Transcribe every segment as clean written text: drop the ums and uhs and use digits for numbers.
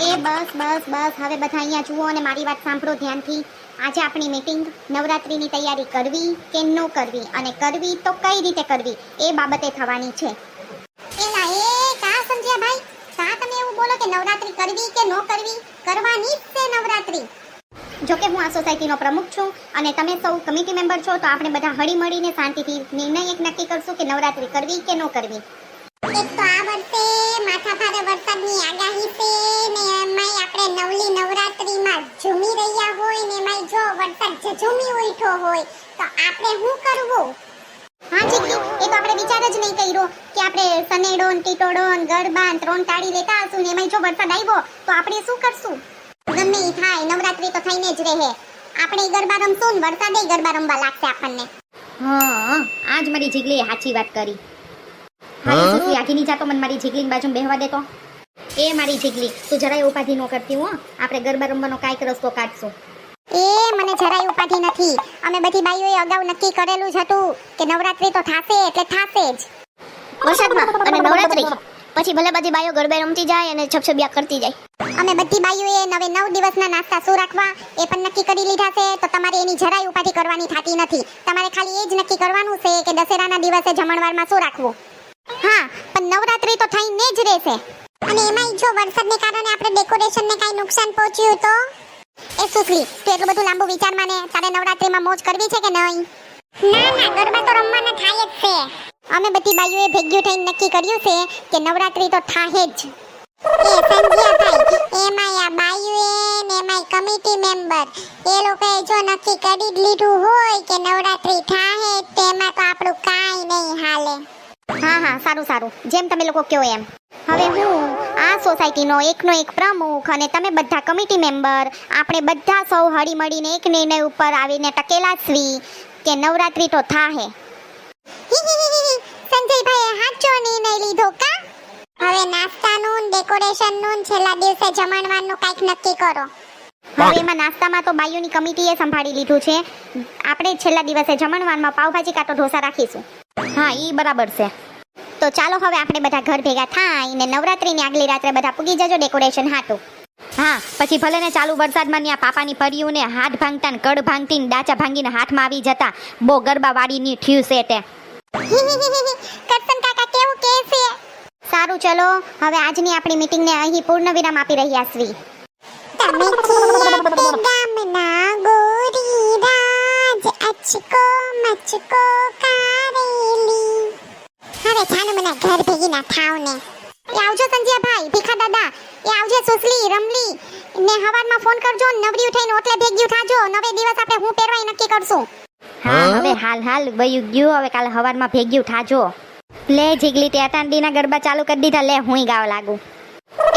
એ બસ બસ બસ હવે બધા અહીંયા જુઓ અને મારી વાત સાંભળો ધ્યાનથી. આજે આપણી મીટિંગ નવરાત્રિની તૈયારી કરવી કે ન કરવી, અને કરવી તો કઈ રીતે કરવી એ બાબતે થવાની છે. એલા એ કા સમજ્યા ભાઈ, કા તમે એવું બોલો કે નવરાત્રિ કરવી કે ન કરવી? કરવાની જ છે નવરાત્રિ. જો કે હું આ સોસાયટીનો પ્રમુખ છું અને તમે સૌ કમિટી મેમ્બર છો, તો આપણે બધા હળી મળીને શાંતિથી નિર્ણય એક નક્કી કરશું કે નવરાત્રિ કરવી કે ન કરવી. એક તો આ વર્ષે માથાભારે વરસાદની આગાહી છે ને એમાંય આપણે નવલી નવરાત્રીમાં ઝૂમી રહ્યા હોય ને એમાંય જો વરસાદ ઝઝૂમી ઉઠ્યો હોય તો આપણે શું કરવું? હા જીગી, એ તો આપણે વિચાર જ નહીં કર્યો કે આપણે સનેડો ને ટીટોડો ને ગરબા ને ત્રણ તાળી લેતા હશું ને એમાંય જો વરસાદ આવ્યો તો આપણે શું કરશું? ગમે ઈ થાય, નવરાત્રી તો થઈને જ રહે. આપણે ગરબા રમશું ને વરસાદે ગરબા રમવા લાગશે આપણને. હા, આજ મારી જીગલીએ સાચી વાત કરી. હાલી સુસી આગીની જાતો મને મારી જીગલીની બાજુમાં બેહવા દેતો. એ મારી જીગલી, તું જરાય ઉપાધિ ન કરતી હો. આપણે ગરબા રમવાનો કાંઈક રસ્તો કાઢશું. એ મને જરાય ઉપાધિ નથી. અમે બધી બાઈઓએ અગાઉ નક્કી કરેલું જ હતું કે નવરાત્રી તો થાશે એટલે થાશે જ. વરસાદમાં અને નવરાત્રી પછી ભલે બધી બાઈઓ ગરબે રમતી જાય અને છબછબિયા કરતી જાય. અમે બધી બાઈઓએ નવે 9 દિવસના નાસ્તા શું રાખવા એ પણ નક્કી કરી લીધા છે, તો તમારે એની જરાય ઉપાધિ કરવાની થતી નથી. તમારે ખાલી એ જ નક્કી કરવાનું છે કે દશેરાના દિવસે જમણવારમાં શું રાખવું. હા, પણ નવરાત્રી તો થઈને જ રહેશે. અને એમાંય જો વરસાદને કારણે આપણે ડેકોરેશનને કાંઈ નુકસાન પહોંચ્યું તો? એ સુસલી, તું એટલું બધું લાંબુ વિચારમાં ને તારે નવરાત્રીમાં મોજ કરવી છે કે નહીં? ના ના, ગરબા તો રમવાના થાય જ છે. અમે બધી બાઈઓએ ભેગ્યું થઈને નક્કી કર્યું છે કે નવરાત્રી તો થાય જ. એ સંજ્યા ભાઈ, એમાંય આ બાઈઓએ ને એમાંય કમિટી મેમ્બર એ લોકોએ જો નક્કી કરી જ લીધું હોય કે નવરાત્રી થાય તેમાં તો આપણું કાંઈ નહીં હાલે. હા હા, સારું સારું, જેમ તમે લોકો કહો એમ. હવે હું આ સોસાયટીનો એકનો એક પ્રમુખ અને તમે બધા કમિટી મેમ્બર, આપણે બધા સૌ હળી મળીને એક નિર્ણય ઉપર આવીને ટકેલા છીએ કે નવરાત્રી તો થાહે. સંજયભાઈએ સાચો નિર્ણય લીધો કા? હવે નાસ્તાનું ડેકોરેશનનું છેલ્લા દિવસે જમણવારનું કંઈક નક્કી કરો. હવે એમાં નાસ્તામાં તો બાઈઓની કમિટીએ સંભાળી લીધું છે. આપણે છેલ્લા દિવસે જમણવારમાં પાવભાજી કાં તો ઢોસા રાખીશું. હા, ઈ બરાબર છે. તો ચાલો હવે આપણે બધા ઘર ભેગા થાય ને નવરાત્રીની આગલી રાત્રે બધા પૂગી જજો ડેકોરેશન હાટું. હા, પછી ભલે ને ચાલુ વરસાદમાં ત્યાં પાપાની પરિયુને હાથ ભાંગતા ને કડ ભાંગતી ને ડાચા ભાંગીને હાથમાં આવી જતા બો ગરબા વાડીની થયું છે તે. કરસન કાકા કેવું કે છે? સારું, ચલો હવે આજની આપણી મીટિંગને અહીં પૂર્ણ વિરામ આપી રહ્યા છીએ. તમે ગામના ગોરી રાજ અચકો મચકો કારેલી. હવે જાનો મને ઘર ભેગી ના થાવ ને. એ આવજો સંજયભાઈ, ભીખા દાદા, એ આવજે સુસલી, રમલી ને હવારમાં ફોન કરજો. નવરી ઉઠીને ઓટલે ભેગ્યું થાજો. નવે દિવસ આપણે હું પહેરવાય નક્કી કરશું. હા, હવે હાલ વયું ગયું. હવે કાલે હવારમાં ભેગ્યું થાજો. લે જીગલી, તે અટાંડીના ગરબા ચાલુ કરી દીધા. લે હુંય ગાવા લાગુ.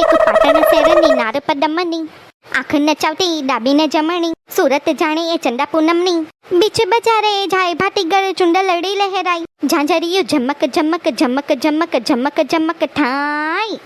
એક પાટણ શહેરની નાર પદમની આંખ નચાવતી ડાબીને જમણી, સુરત જાણે એ ચંદા પૂનમની, બીચ બજારે જાય ભાટીગર ચુંડા લડી લહેરાઈ, ઝાંઝરિયું ઝમક ઝમક ઝમક ઝમક ઝમક ઝમક થાય.